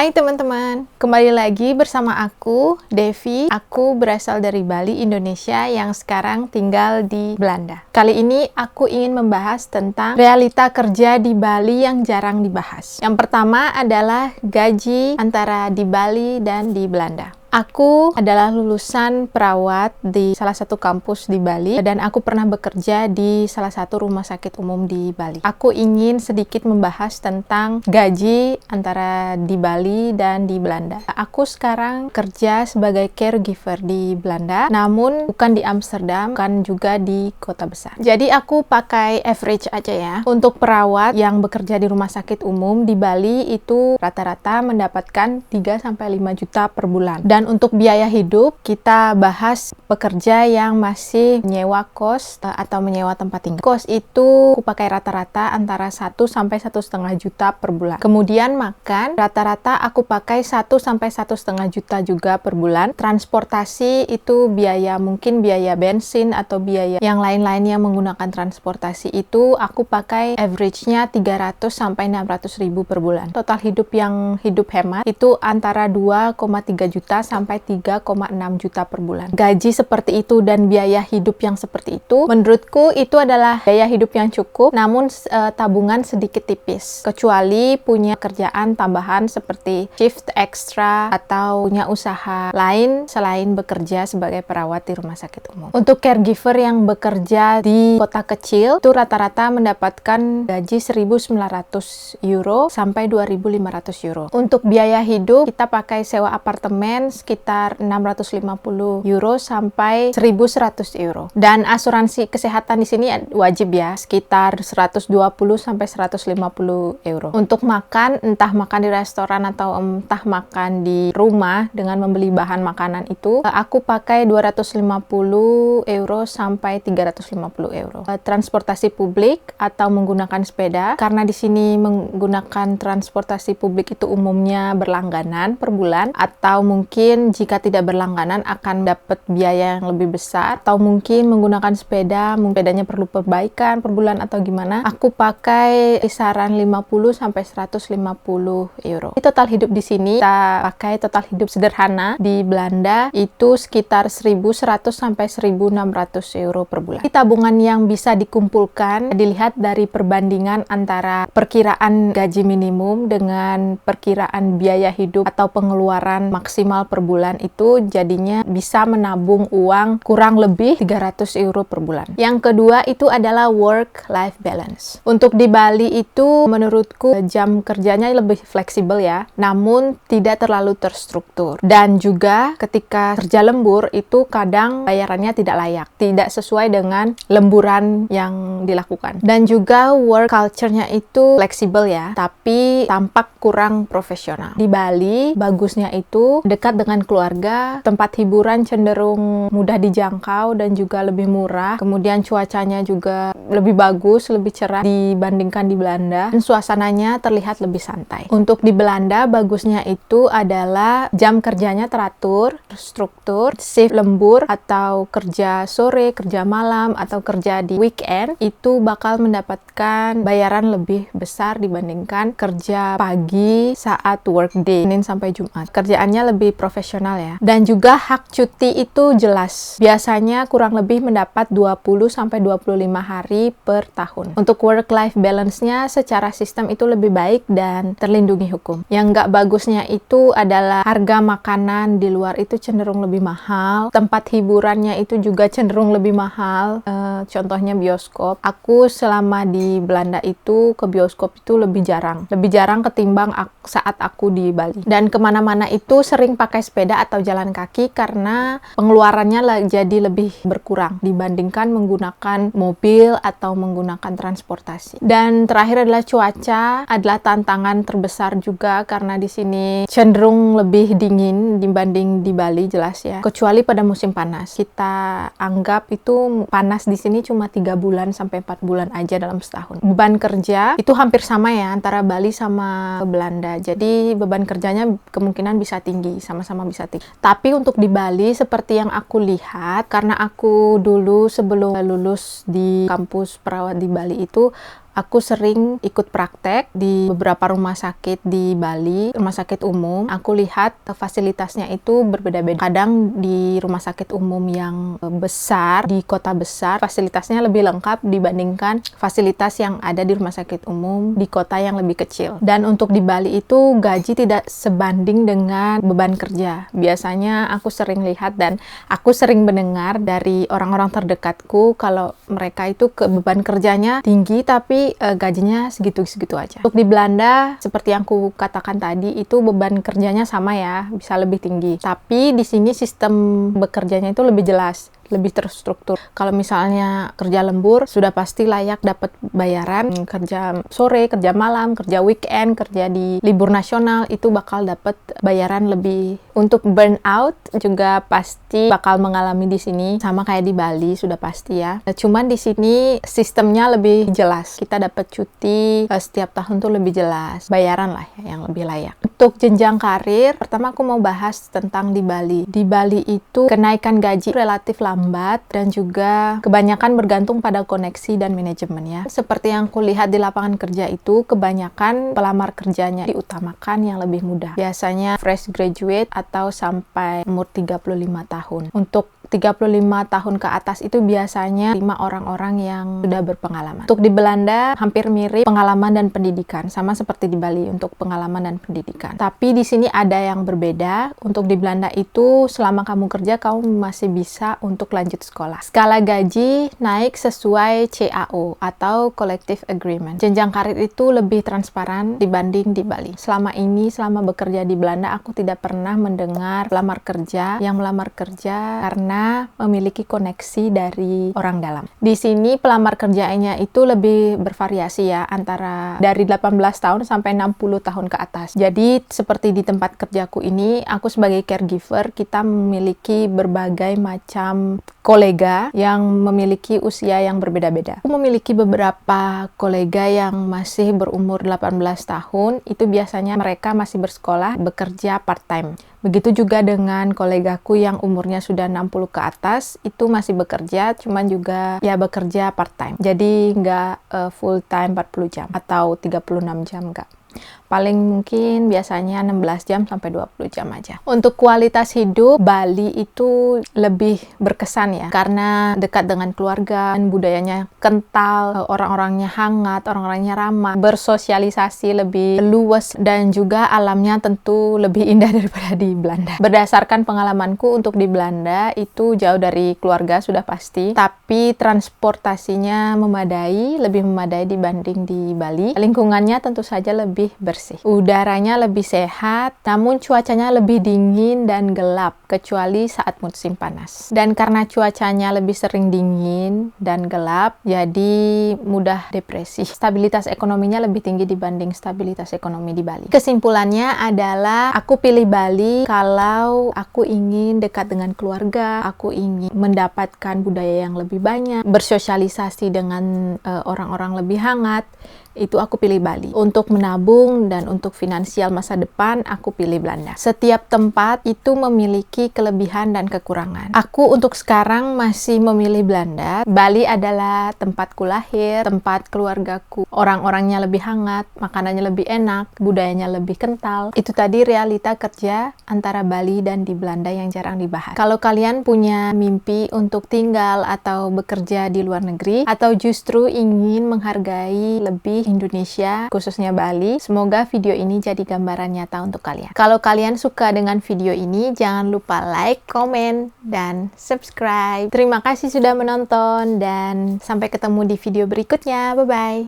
Hai teman-teman, kembali lagi bersama aku, Devi. Aku berasal dari Bali, Indonesia yang sekarang tinggal di Belanda. Kali ini aku ingin membahas tentang realita kerja di Bali yang jarang dibahas. Yang pertama adalah gaji antara di Bali dan di Belanda. Aku adalah lulusan perawat di salah satu kampus di Bali dan aku pernah bekerja di salah satu rumah sakit umum di Bali. Aku ingin sedikit membahas tentang gaji antara di Bali dan di Belanda. Aku sekarang kerja sebagai caregiver di Belanda, namun bukan di Amsterdam, bukan juga di kota besar. Jadi aku pakai average aja ya. Untuk perawat yang bekerja di rumah sakit umum di Bali itu rata-rata mendapatkan 3-5 juta per bulan. Dan untuk biaya hidup, kita bahas pekerja yang masih menyewa kos atau menyewa tempat tinggal. Kos itu aku pakai rata-rata antara 1-1,5 juta per bulan. Kemudian makan, rata-rata aku pakai 1-1,5 juta juga per bulan. Transportasi itu biaya, mungkin biaya bensin atau biaya yang lain-lainnya menggunakan transportasi itu aku pakai average-nya 300-600 ribu per bulan. Total hidup yang hidup hemat itu antara 2,3 juta sampai 3,6 juta per bulan. Gaji seperti itu dan biaya hidup yang seperti itu, menurutku itu adalah biaya hidup yang cukup, namun tabungan sedikit tipis. Kecuali punya kerjaan tambahan seperti shift ekstra atau punya usaha lain selain bekerja sebagai perawat di rumah sakit umum. Untuk caregiver yang bekerja di kota kecil, itu rata-rata mendapatkan gaji 1.900 euro sampai 2.500 euro. Untuk biaya hidup, kita pakai sewa apartemen sekitar 650 euro sampai 1.100 euro. Dan asuransi kesehatan di sini wajib ya, sekitar 120 sampai 150 euro. Untuk makan, entah makan di restoran atau entah makan di rumah dengan membeli bahan makanan itu, aku pakai 250 euro sampai 350 euro. Transportasi publik atau menggunakan sepeda, karena di sini menggunakan transportasi publik itu umumnya berlangganan per bulan, atau mungkin jika tidak berlangganan akan dapat biaya yang lebih besar, atau mungkin menggunakan sepedanya perlu perbaikan per bulan atau gimana, aku pakai kisaran 50 sampai 150 euro. Di total hidup di sini kita pakai total hidup sederhana di Belanda itu sekitar 1.100 sampai 1.600 euro per bulan. Di tabungan yang bisa dikumpulkan dilihat dari perbandingan antara perkiraan gaji minimum dengan perkiraan biaya hidup atau pengeluaran maksimal per bulan, itu jadinya bisa menabung uang kurang lebih 300 euro per bulan. Yang kedua itu adalah work-life balance. Untuk di Bali itu menurutku jam kerjanya lebih fleksibel ya, namun tidak terlalu terstruktur. Dan juga ketika kerja lembur itu kadang bayarannya tidak layak, tidak sesuai dengan lemburan yang dilakukan. Dan juga work culture-nya itu fleksibel ya, tapi tampak kurang profesional. Di Bali bagusnya itu dekat dengan keluarga, tempat hiburan cenderung mudah dijangkau dan juga lebih murah. Kemudian cuacanya juga lebih bagus, lebih cerah dibandingkan di Belanda, dan suasananya terlihat lebih santai. Untuk di Belanda bagusnya itu adalah jam kerjanya teratur, terstruktur, shift lembur atau kerja sore, kerja malam atau kerja di weekend itu bakal mendapatkan bayaran lebih besar dibandingkan kerja pagi saat workday, Senin sampai Jumat. Kerjaannya lebih profesional ya. Dan juga hak cuti itu jelas. Biasanya kurang lebih mendapat 20-25 hari per tahun. Untuk work-life balance-nya secara sistem itu lebih baik dan terlindungi hukum. Yang nggak bagusnya itu adalah harga makanan di luar itu cenderung lebih mahal. Tempat hiburannya itu juga cenderung lebih mahal. Contohnya bioskop. Aku selama di Belanda itu ke bioskop itu lebih jarang. Lebih jarang ketimbang saat aku di Bali. Dan kemana-mana itu sering pakai sepeda atau jalan kaki karena pengeluarannya jadi lebih berkurang dibandingkan menggunakan mobil atau menggunakan transportasi. Dan terakhir adalah cuaca adalah tantangan terbesar juga karena di sini cenderung lebih dingin dibanding di Bali jelas ya. Kecuali pada musim panas. Kita anggap itu panas di sini cuma 3 bulan sampai 4 bulan aja dalam setahun. Beban kerja itu hampir sama ya antara Bali sama Belanda. Jadi beban kerjanya kemungkinan bisa tinggi, sama-sama bisa tinggi. Tapi untuk di Bali seperti yang aku lihat, karena aku dulu sebelum lulus di kampus perawat di Bali itu Aku sering ikut praktek di beberapa rumah sakit di Bali, rumah sakit umum. Aku lihat fasilitasnya itu berbeda-beda. Kadang di rumah sakit umum yang besar, di kota besar, fasilitasnya lebih lengkap dibandingkan fasilitas yang ada di rumah sakit umum di kota yang lebih kecil. Dan untuk di Bali itu gaji tidak sebanding dengan beban kerja. Biasanya aku sering lihat dan aku sering mendengar dari orang-orang terdekatku kalau mereka itu beban kerjanya tinggi tapi gajinya segitu-segitu aja. Untuk di Belanda, seperti yang aku katakan tadi, itu beban kerjanya sama ya, bisa lebih tinggi. Tapi di sini sistem bekerjanya itu lebih jelas, lebih terstruktur. Kalau misalnya kerja lembur, sudah pasti layak dapat bayaran. Kerja sore, kerja malam, kerja weekend, kerja di libur nasional, itu bakal dapat bayaran lebih. Untuk burnout juga pasti bakal mengalami di sini, sama kayak di Bali, sudah pasti ya. Cuman di sini sistemnya lebih jelas. Kita dapat cuti setiap tahun tuh lebih jelas. Bayaran lah ya, yang lebih layak. Untuk jenjang karir, pertama aku mau bahas tentang di Bali. Di Bali itu kenaikan gaji relatif lambat dan juga kebanyakan bergantung pada koneksi dan manajemen ya. Seperti yang kulihat di lapangan kerja itu, kebanyakan pelamar kerjanya diutamakan yang lebih muda. Biasanya fresh graduate atau sampai umur 35 tahun. Untuk 35 tahun ke atas itu biasanya 5 orang-orang yang sudah berpengalaman. Untuk di Belanda hampir mirip pengalaman dan pendidikan, sama seperti di Bali untuk pengalaman dan pendidikan. Tapi di sini ada yang berbeda. Untuk di Belanda itu selama kamu kerja kamu masih bisa untuk lanjut sekolah. Skala gaji naik sesuai CAO atau Collective Agreement. Jenjang karir itu lebih transparan dibanding di Bali. Selama bekerja di Belanda aku tidak pernah mendengar pelamar kerja yang melamar kerja karena memiliki koneksi dari orang dalam. Di sini pelamar kerjanya itu lebih bervariasi ya, antara dari 18 tahun sampai 60 tahun ke atas. Jadi seperti di tempat kerjaku ini, aku sebagai caregiver, kita memiliki berbagai macam kolega yang memiliki usia yang berbeda-beda. Aku memiliki beberapa kolega yang masih berumur 18 tahun, itu biasanya mereka masih bersekolah, bekerja part-time. Begitu juga dengan kolegaku yang umurnya sudah 60 ke atas, itu masih bekerja, cuman juga ya bekerja part-time. Jadi nggak full-time 40 jam atau 36 jam, nggak. Paling mungkin biasanya 16 jam sampai 20 jam aja. Untuk kualitas hidup, Bali itu lebih berkesan ya, karena dekat dengan keluarga, budayanya kental, orang-orangnya hangat, orang-orangnya ramah, bersosialisasi lebih luas, dan juga alamnya tentu lebih indah daripada di Belanda. Berdasarkan pengalamanku untuk di Belanda, itu jauh dari keluarga sudah pasti, tapi transportasinya memadai, lebih memadai dibanding di Bali. Lingkungannya tentu saja lebih bersih. Udaranya lebih sehat, namun cuacanya lebih dingin dan gelap, kecuali saat musim panas. Dan karena cuacanya lebih sering dingin dan gelap, jadi mudah depresi. Stabilitas ekonominya lebih tinggi dibanding stabilitas ekonomi di Bali. Kesimpulannya adalah, aku pilih Bali kalau aku ingin dekat dengan keluarga, aku ingin mendapatkan budaya yang lebih banyak, bersosialisasi dengan orang-orang lebih hangat. Itu aku pilih Bali. Untuk menabung dan untuk finansial masa depan, aku pilih Belanda. Setiap tempat itu memiliki kelebihan dan kekurangan. Aku untuk sekarang masih memilih Belanda. Bali adalah tempatku lahir, tempat keluargaku. Orang-orangnya lebih hangat, makanannya lebih enak, budayanya lebih kental. Itu tadi realita kerja antara Bali dan di Belanda yang jarang dibahas. Kalau kalian punya mimpi untuk tinggal atau bekerja di luar negeri, atau justru ingin menghargai lebih Indonesia, khususnya Bali, semoga video ini jadi gambaran nyata untuk kalian. Kalau kalian suka dengan video ini, jangan lupa like, komen, dan subscribe. Terima kasih sudah menonton dan sampai ketemu di video berikutnya. Bye-bye.